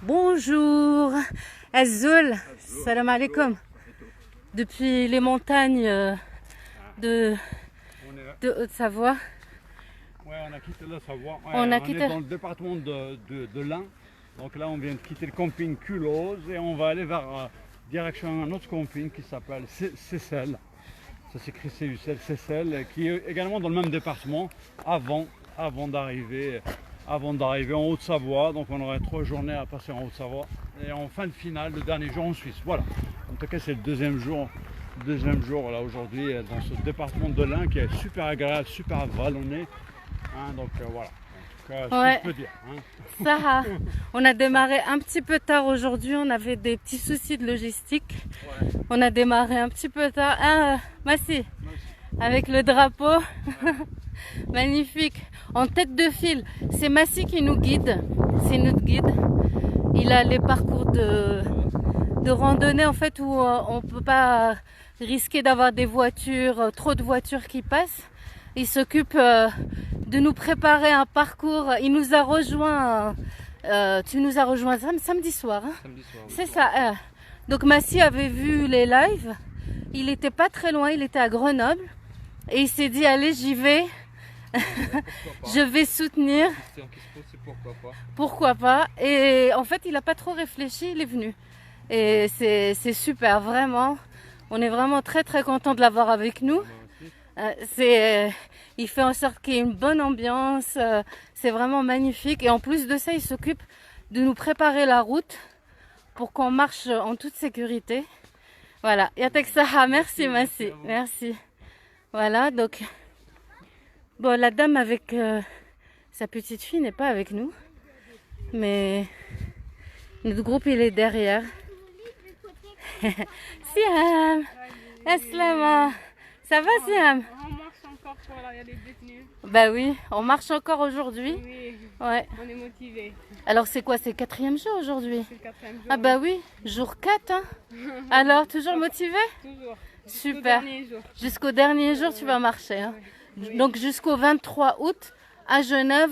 Bonjour, Azul, salam alaikum. Depuis les montagnes de, de Haute-Savoie. Ouais, on a quitté la Savoie. Ouais, On a est quitté- dans le département de l'Ain. Donc là, on vient de quitter le camping Culose et on va aller vers direction un autre camping qui s'appelle Seyssel. Ça s'écrit C-U-C-L, Seyssel, qui est également dans le même département avant d'arriver en Haute-Savoie. Donc on aurait 3 journées à passer en Haute-Savoie. Et en fin de finale, le dernier jour en Suisse. Voilà. En tout cas, c'est le deuxième jour là aujourd'hui dans ce département de l'Ain qui est super agréable, super vallonné. Hein, donc voilà. Donc, ce Ouais. que je peux dire. Hein. Ça, on a démarré un petit peu tard aujourd'hui, on avait des petits soucis de logistique. Ouais. On a démarré un petit peu tard. Ah, Massi, avec le drapeau. Magnifique. En tête de file, c'est Massi qui nous guide. C'est notre guide. Il a les parcours de randonnée en fait où on peut pas risquer d'avoir des voitures, trop de voitures qui passent. Il s'occupe de nous préparer un parcours. Il nous a rejoint. Tu nous as rejoint samedi soir. Hein? Samedi soir. C'est ça. Donc Massi avait vu les lives. Il n'était pas très loin. Il était à Grenoble et il s'est dit allez, j'y vais. Je vais soutenir. La question qui se pose, c'est pourquoi pas. Pourquoi pas? Et en fait, il n'a pas trop réfléchi. Il est venu. Et c'est super, vraiment. On est vraiment très très content de l'avoir avec nous. Moi aussi. Il fait en sorte qu'il y ait une bonne ambiance. C'est vraiment magnifique. Et en plus de ça, il s'occupe de nous préparer la route pour qu'on marche en toute sécurité. Voilà. Yatek Saha, merci, merci, merci. Voilà, donc. Bon, la dame avec sa petite fille n'est pas avec nous. Mais notre groupe, il est derrière. Siam, Aslama. Ça va, Siam? On marche encore pour aller les détenus. Bah oui, on marche encore aujourd'hui. Oui, Ouais. on est motivés. Alors c'est quoi, c'est le 4e jour aujourd'hui? C'est le 4e jour. Ah bah oui, jour 4 hein. Alors, toujours motivé? Toujours. Super. Jusqu'au dernier jour. Jusqu'au dernier jour, tu vas marcher. Hein. Oui. Donc jusqu'au 23 août à Genève,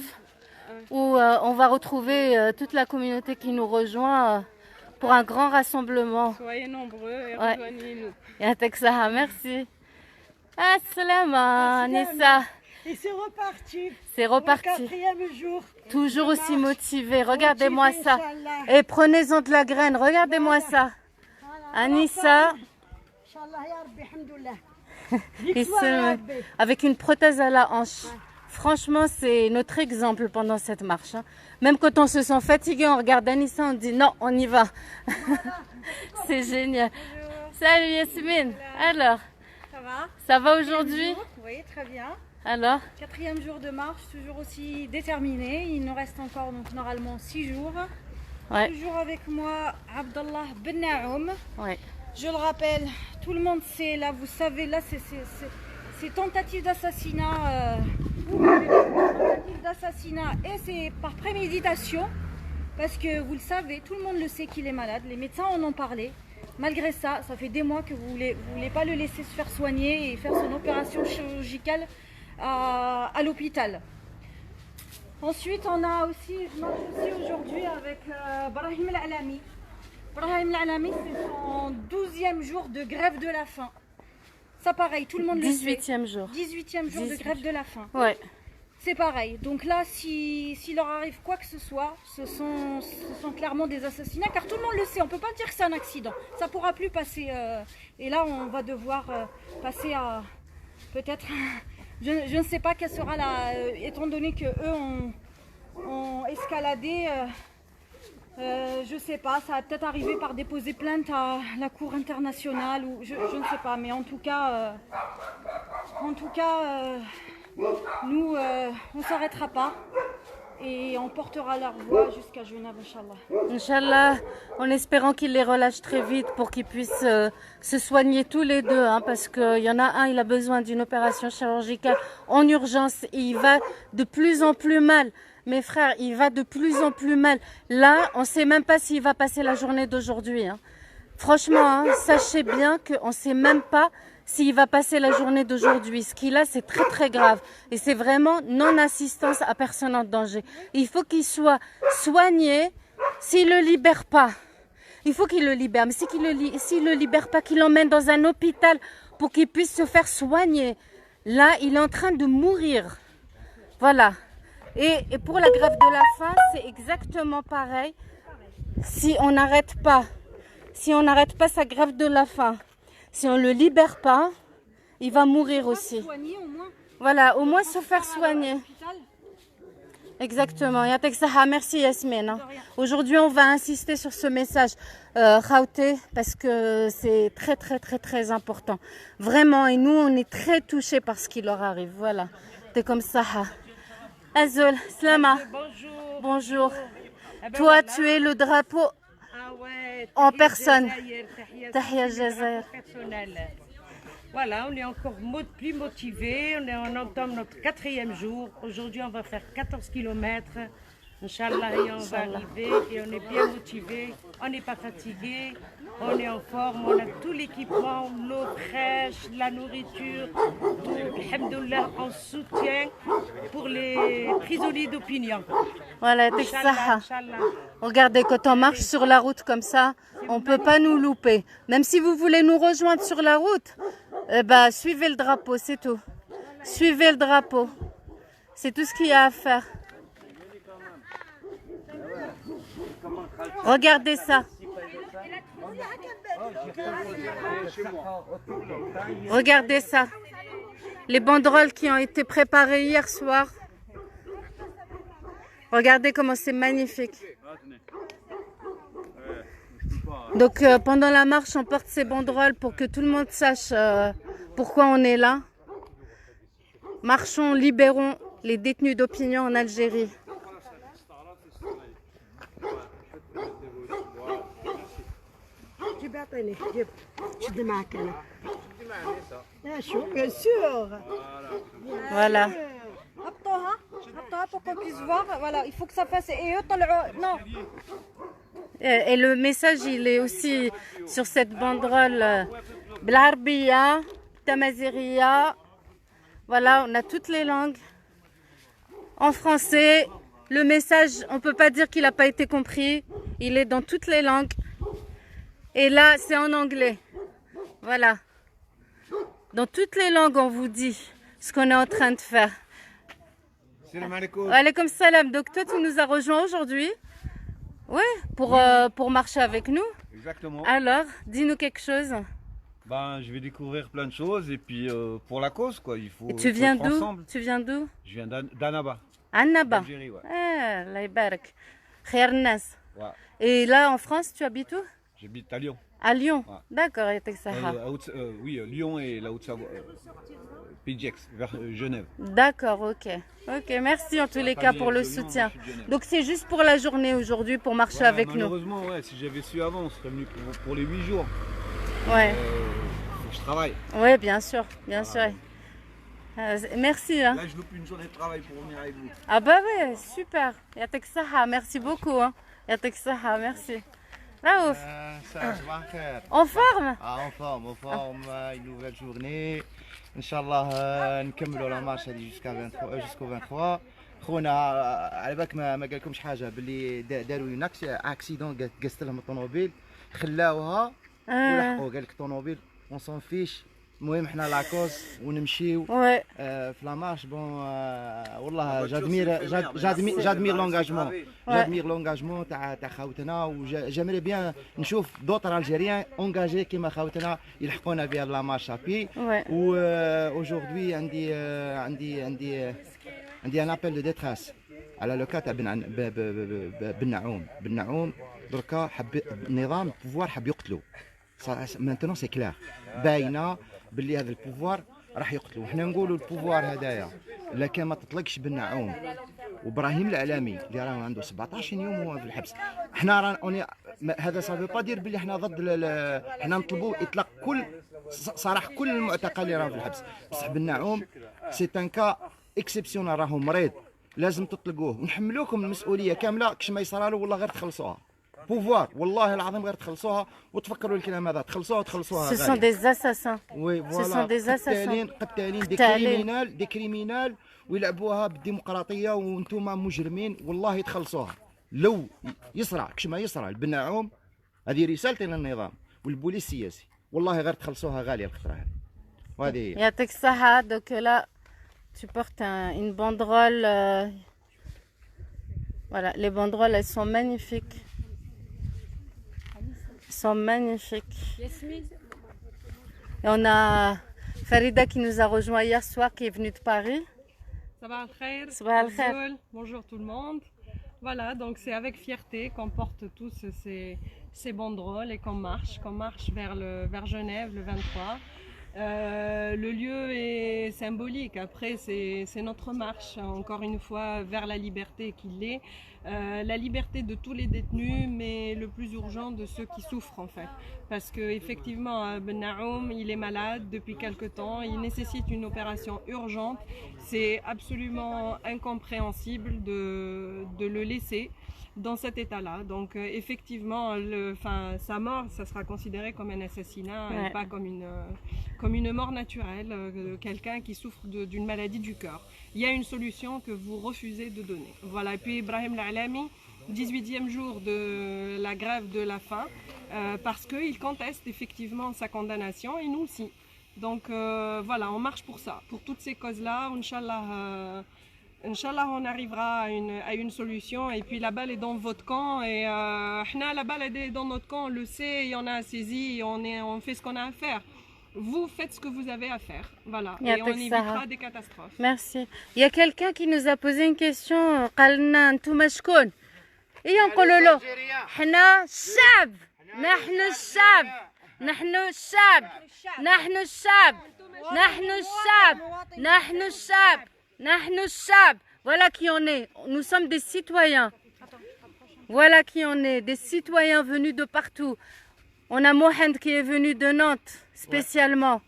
où on va retrouver toute la communauté qui nous rejoint pour un grand rassemblement. Soyez nombreux et Ouais. rejoignez-nous. Yatek Saha, merci. Assalama, Nissa. Et c'est reparti. C'est Pour le reparti. 4e jour. Toujours de aussi marche. motivé. Regardez-moi Motivé, ça. Inch'Allah. Et prenez-en de la graine. Regardez-moi ça. Voilà. Anissa, Inch'Allah, ya Rabbi, alhamdoulilah. il Victoire, ya se- Rabbi. avec une prothèse à la hanche. Franchement, c'est notre exemple pendant cette marche. Hein. Même quand on se sent fatigué, on regarde Anissa, on dit non, on y va. C'est génial. Salut Yasmine. Alors, Ça va? ça va aujourd'hui? Oui, très bien. Alors, 4e jour de marche, toujours aussi déterminé. Il nous reste encore donc normalement 6 jours. ouais, Toujours avec moi, Abdallah Ben Naoum. ouais. Je le rappelle, tout le monde sait, là, vous savez, là, c'est tentative d'assassinat. Tentative d'assassinat et c'est par préméditation. Parce que vous le savez, tout le monde le sait qu'il est malade. Les médecins en ont parlé. Malgré ça, ça fait des mois que vous voulez pas le laisser se faire soigner et faire son opération chirurgicale à l'hôpital. Ensuite, on a aussi, je marche aussi aujourd'hui avec Brahim Al-Alami. Brahim Al-Alami, c'est son 12e jour de grève de la faim. Ça pareil, tout le monde le sait. 18e jour. 18e jour de 18e. grève de la faim. Ouais. C'est pareil. Donc là, s'il leur arrive quoi que ce soit, ce sont clairement des assassinats, car tout le monde le sait. On ne peut pas dire que c'est un accident. Ça ne pourra plus passer. Et là, on va devoir passer à peut-être. Je ne sais pas quelle sera la. Étant donné que eux ont escaladé. Je ne sais pas. Ça va peut-être arriver par déposer plainte à la Cour internationale ou je ne sais pas. Mais en tout cas. Nous, on ne s'arrêtera pas et on portera leur voix jusqu'à Genève, Inch'Allah. Inch'Allah, en espérant qu'il les relâche très vite pour qu'ils puissent se soigner tous les deux. Hein, parce qu'il y en a un, il a besoin d'une opération chirurgicale en urgence. Et il va de plus en plus mal. Mes frères, il va de plus en plus mal. Là, on ne sait même pas s'il va passer la journée d'aujourd'hui. Hein. Franchement, hein, sachez bien qu'on ne sait même pas s'il va passer la journée d'aujourd'hui. Ce qu'il a, c'est très très grave. Et c'est vraiment non-assistance à personne en danger. Il faut qu'il soit soigné S'il le libère pas, il faut qu'il le libère. Mais s'il le libère pas, qu'il l'emmène dans un hôpital pour qu'il puisse se faire soigner. Là, il est en train de mourir. Voilà. Et pour la grève de la faim, c'est exactement pareil. Si on n'arrête pas sa grève de la faim, si on le libère pas, il va mourir aussi. Voilà, au moins se faire soigner. Exactement. Yatek Saha, merci Yasmine. Aujourd'hui, on va insister sur ce message Khawté parce que c'est très très très très important. Vraiment, et nous, on est très touchés par ce qui leur arrive. Voilà. T'es comme ça. Azul, Slama. Bonjour. Bonjour. Eh ben Toi, voilà. tu es le drapeau Ah ouais, en Tahia personne. Jazair, Tahia Tahia Jazair, Jazair. personnel. Voilà, on est encore plus motivés. On entame notre 4e jour. Aujourd'hui, on va faire 14 km. Inch'Allah, et on va arriver et on est bien motivés. On n'est pas fatigués. On est en forme. On a tout l'équipement, l'eau fraîche, la nourriture. Tout, alhamdoulilah, en soutien pour les prisonniers d'opinion. Voilà, Yatek Inch'Allah, Saha. Inch'Allah. Regardez, quand on marche sur la route comme ça, on ne peut pas nous louper. Même si vous voulez nous rejoindre sur la route, suivez le drapeau, c'est tout. Suivez le drapeau. C'est tout ce qu'il y a à faire. Regardez ça. Regardez ça. Les banderoles qui ont été préparées hier soir. Regardez comment c'est magnifique. Donc pendant la marche, on porte ces banderoles pour que tout le monde sache pourquoi on est là. Marchons, libérons les détenus d'opinion en Algérie. جيب اعطيني جيب شد معك انا شو bien sûr Voilà. هبطوها pour qu'on puisse voir. Voilà, il faut que ça fasse. Et eux, non. Et le message, il est aussi sur cette banderole Blarbiya, Tamaziria. Voilà, on a toutes les langues. En français, le message, on ne peut pas dire qu'il n'a pas été compris. Il est dans toutes les langues. Et là, c'est en anglais. Voilà. Dans toutes les langues, on vous dit ce qu'on est en train de faire. Salam alaikum. Alaykoum salam. Donc toi, tu nous as rejoints aujourd'hui. Oui, pour marcher avec nous. Exactement. Alors, dis-nous quelque chose. Ben, je vais découvrir plein de choses et puis pour la cause, quoi. Il faut. Et tu faut viens être d'où? ensemble. Tu viens d'où? Je viens d'Annaba. Annaba. Algérie, ouais. Ah, Allah yabarak. Khair nas. Ouais. Et là, en France, tu habites où? J'habite à Lyon. À Lyon. Ouais. D'accord, Yatek Saha. Oui, Lyon et la Haute-Savoie. Pays-de-Gex, vers Genève. D'accord, ok. Ok, merci en tous les cas pour le soutien. Donc c'est juste pour la journée aujourd'hui, pour marcher avec nous. Malheureusement, ouais, si j'avais su avant, on serait venu pour les 8 jours. Ouais. Faut que je travaille. Ouais, bien sûr, bien sûr. Merci. Hein. Là, je loupe une journée de travail pour venir avec vous. Ah bah ouais, super. Yatek Saha, merci beaucoup. Hein. Yatek Saha, merci. Raouf, en forme? En forme, une nouvelle journée. Inch'Allah نكملوا لا مارش هذه jusqu'au 23. خونا على بالك ما قالكمش حاجه باللي داروا لنا اكسيدون قست لهم الطوموبيل خلاوها ولحقوا قال لك الطوموبيل اون سون فيش. المهم حنا لاكوز ونمشيو في لا مارش بون والله جادمير لونغاجمون تاع خوتنا وجامري بيان نشوف دوطر الجيريان اونغاجي كيما خوتنا يلحقونا بها لا مارش ابي. و اجوردي عندي ان ابل دو ديتراس على لو كا تاع بالنعوم دركا حب النظام البوفوار حب يقتلوا مانتونون سي كلير باينه باللي هذا البوفوار راح يقتلوا. حنا نقولوا البوفوار هدايا الا كان ما تطلقش بالنعوم وابراهيم العلامي اللي راه عنده 17 يوم هو في الحبس. حنا رانا هذا صافي با دير باللي حنا ضد حنا نطلبوا اطلاق صراح كل المعتقلين اللي راهم في الحبس. بصح بالنعوم سي ان كا اكسبسيونال راهو مريض لازم تطلقوه ونحملوكم المسؤوليه كامله. كش ما يصرالو والله غير تخلصوها بوفوار والله العظيم غير تخلصوها وتفكروا الكلام هذا تخلصوها. Ce sont des assassins. وي Ce sont des assassins. قتالين دي كريمينال ويلعبوها بالديمقراطيه وانتم مجرمين والله تخلصوها. لو يصرع كش ما يصرع البناعوم، هذه رسالتي للنظام والبوليس السياسي، والله غير تخلصوها غاليه الخطره هذه. وهذه هي. يعطيك الصحة. Donc là, tu portes une banderole. Voilà, les banderoles, elles sont magnifiques. Elles sont magnifiques. Et on a Farida qui nous a rejoint hier soir, qui est venue de Paris. Sabah al-khair. Sabah al-khair. Bonjour tout le monde. Voilà, donc c'est avec fierté qu'on porte tous ces banderoles et qu'on marche vers Genève le 23. Le lieu est symbolique. Après, c'est notre marche, encore une fois, vers la liberté qu'il est. La liberté de tous les détenus, mais le plus urgent de ceux qui souffrent en fait. Parce qu'effectivement, Ben Naoum, il est malade depuis quelque temps, il nécessite une opération urgente. C'est absolument incompréhensible de le laisser dans cet état-là. Donc effectivement, sa mort, ça sera considéré comme un assassinat et pas comme une mort naturelle, quelqu'un qui souffre d'une maladie du cœur. Il y a une solution que vous refusez de donner. Voilà. Et puis Ibrahim Al-Alami, 18e jour de la grève de la faim, parce qu'il conteste effectivement sa condamnation et nous aussi. Donc voilà, on marche pour ça, pour toutes ces causes-là. Inch'Allah, on arrivera à une solution. Et puis la balle est dans votre camp. Et la balle est dans notre camp, on le sait, et on a saisi, et on fait ce qu'on a à faire. Vous faites ce que vous avez à faire. Voilà. Et on évitera des catastrophes. Merci. Il y a quelqu'un qui nous a posé une question. قالنا انتم شكون؟ إيه نقولوا له حنا الشعب، نحن الشعب، نحن الشعب، نحن الشعب، نحن الشعب، نحن الشعب، نحن الشعب. Voilà qui on est. Nous sommes des citoyens. Voilà qui on est, des citoyens venus de partout. On a Mohand qui est venu de Nantes spécialement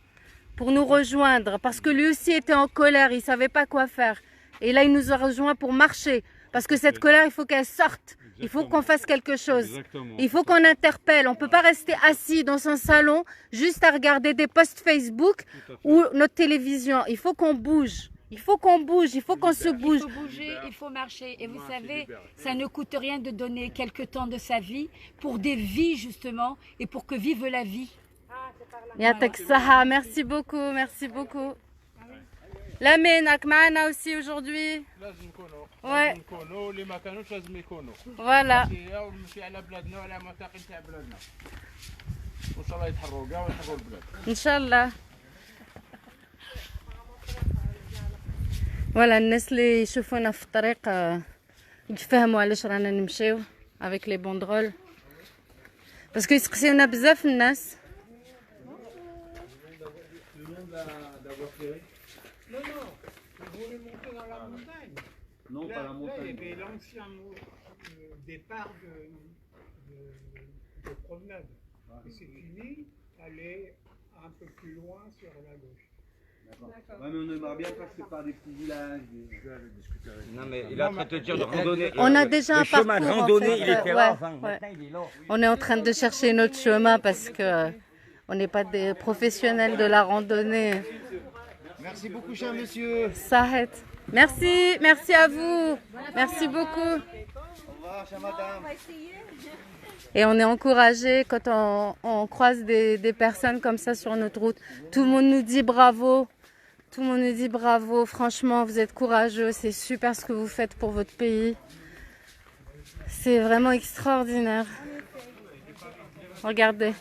pour nous rejoindre parce que lui aussi était en colère, il ne savait pas quoi faire. Et là, il nous a rejoints pour marcher parce que cette colère, il faut qu'elle sorte. Il faut qu'on fasse quelque chose. Exactement. Il faut qu'on interpelle. On ne peut pas rester assis dans son salon juste à regarder des posts Facebook ou notre télévision. Il faut qu'on bouge. Il faut qu'on bouge, il faut qu'on se bouge. Il faut bouger, il faut marcher. Et vous savez, ça ne coûte rien de donner quelque temps de sa vie pour des vies justement et pour que vive la vie. Yatak Saha, merci beaucoup, merci beaucoup. Lamine, Akmana aussi aujourd'hui. Ouais. Voilà. Inch'Allah. Voilà, الناس اللي يشوفونا في الطريق يفهموا علاش رانا نمشيو avec les banderoles parce que يسقسيونا بزاف الناس. Non, pas la montagne. Il y avait l'ancien départ de promenade. Et c'est fini, aller un peu plus loin sur la gauche. Ouais, mais on aimerait bien passer par des petits villages. Non, mais il est en train de te dire de randonnée. On a déjà un parcours. De randonnée, en fait. il était là. Enfin, il est là. On est en train de chercher notre chemin parce que on n'est pas des professionnels de la randonnée. Merci beaucoup, cher monsieur. Sahet. Merci, merci à vous. Merci beaucoup. Au revoir, chère madame. Et on est encouragé quand on croise des personnes comme ça sur notre route. Tout le monde nous dit bravo. Tout le monde nous dit bravo. Franchement, vous êtes courageux. C'est super ce que vous faites pour votre pays. C'est vraiment extraordinaire. Regardez.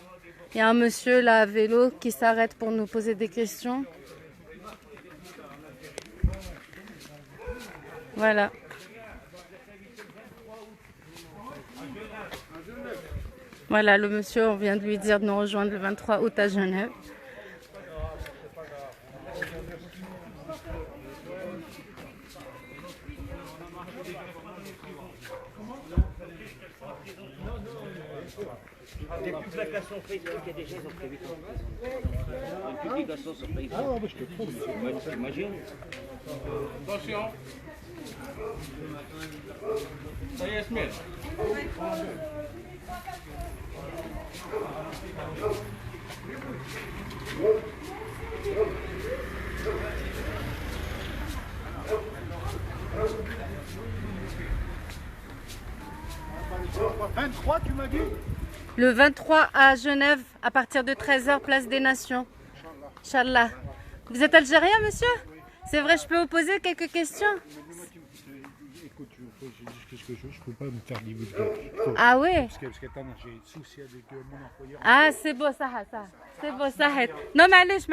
Il y a un monsieur là à vélo qui s'arrête pour nous poser des questions. Voilà. Voilà, le monsieur, on vient de lui dire de nous rejoindre le 23 août à Genève. Des publications Facebook, il y a des gens qui ont prévu une publication sur Facebook. Ah, je te trouve. Imagine. Attention. Ça y est, Smith. 23, tu m'as dit? Le 23 à Genève, à partir de 13h, place des Nations. Inch'Allah. Vous êtes algérien, monsieur? C'est vrai, je peux vous poser quelques questions? Écoute, je dis ce que je veux, je peux pas me faire divulguer. Ah oui? Parce que j'ai des soucis avec mon employeur. Ah, c'est beau ça, ça. C'est beau ça. Non, معليش.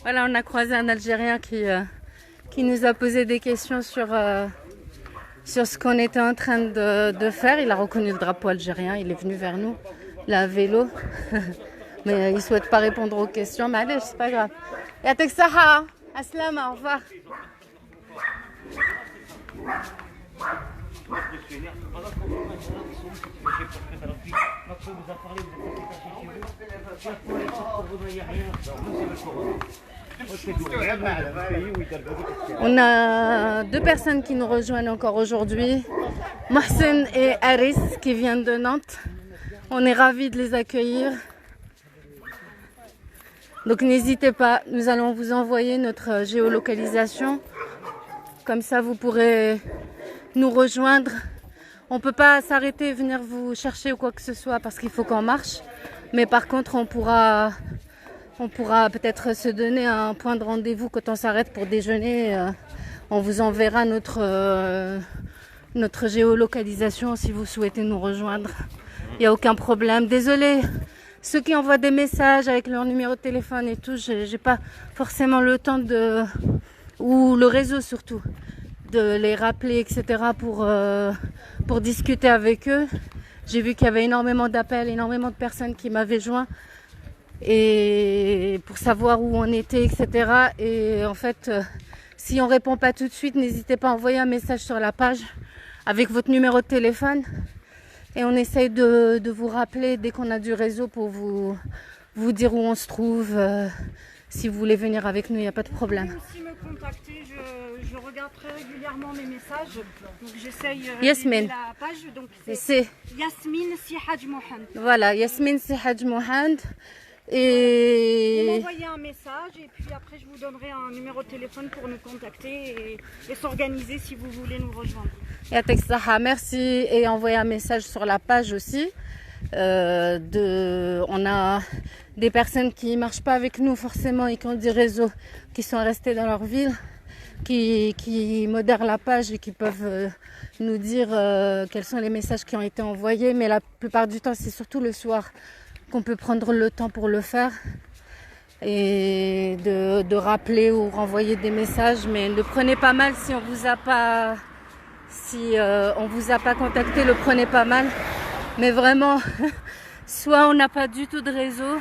Voilà, on a croisé un Algérien qui nous a posé des questions sur ce qu'on était en train de faire. Il a reconnu le drapeau algérien, il est venu vers nous, là à vélo. Mais il ne souhaite pas répondre aux questions. معليش, c'est pas grave. Yatek Saha, Aslama, au revoir. On a deux personnes qui nous rejoignent encore aujourd'hui, Mohsen et Aris qui viennent de Nantes. On est ravis de les accueillir. Donc n'hésitez pas, nous allons vous envoyer notre géolocalisation. Comme ça vous pourrez nous rejoindre. On ne peut pas s'arrêter et venir vous chercher ou quoi que ce soit parce qu'il faut qu'on marche. Mais par contre on pourra peut-être se donner un point de rendez-vous quand on s'arrête pour déjeuner. On vous enverra notre géolocalisation si vous souhaitez nous rejoindre. Il n'y a aucun problème. Désolée, ceux qui envoient des messages avec leur numéro de téléphone et tout, j'ai pas forcément le temps ou le réseau surtout, de les rappeler, etc. pour discuter avec eux. J'ai vu qu'il y avait énormément d'appels, énormément de personnes qui m'avaient joint et pour savoir où on était, etc. Et en fait, si on répond pas tout de suite, n'hésitez pas à envoyer un message sur la page avec votre numéro de téléphone et on essaye de vous rappeler dès qu'on a du réseau pour vous dire où on se trouve. Si vous voulez venir avec nous, il n'y a pas de problème. Vous pouvez aussi me contacter, je regarde très régulièrement mes messages, donc j'essaye Yasmine. la page, donc C'est Yasmine Sihaj Mohand. Voilà, Yasmine Sihaj Mohand. Vous Et m'envoyez un message et puis après je vous donnerai un numéro de téléphone pour nous contacter et s'organiser si vous voulez nous rejoindre. Yatek Saha, merci et envoyez un message sur la page aussi. On a des personnes qui ne marchent pas avec nous forcément et qui ont des réseaux qui sont restés dans leur ville, qui modèrent la page et qui peuvent nous dire quels sont les messages qui ont été envoyés. Mais la plupart du temps, c'est surtout le soir qu'on peut prendre le temps pour le faire et de rappeler ou renvoyer des messages. Mais ne prenez pas mal si on vous a pas contacté, le prenez pas mal. Mais vraiment, soit on n'a pas du tout de réseau,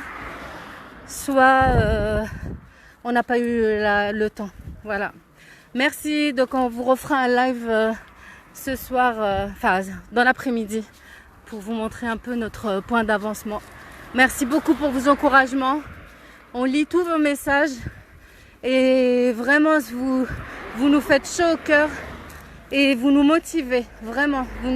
soit on n'a pas eu le temps. Voilà. Merci. Donc on vous refera un live ce soir, dans l'après-midi, pour vous montrer un peu notre point d'avancement. Merci beaucoup pour vos encouragements. On lit tous vos messages et vraiment vous nous faites chaud au cœur et vous nous motivez. Vraiment, vous nous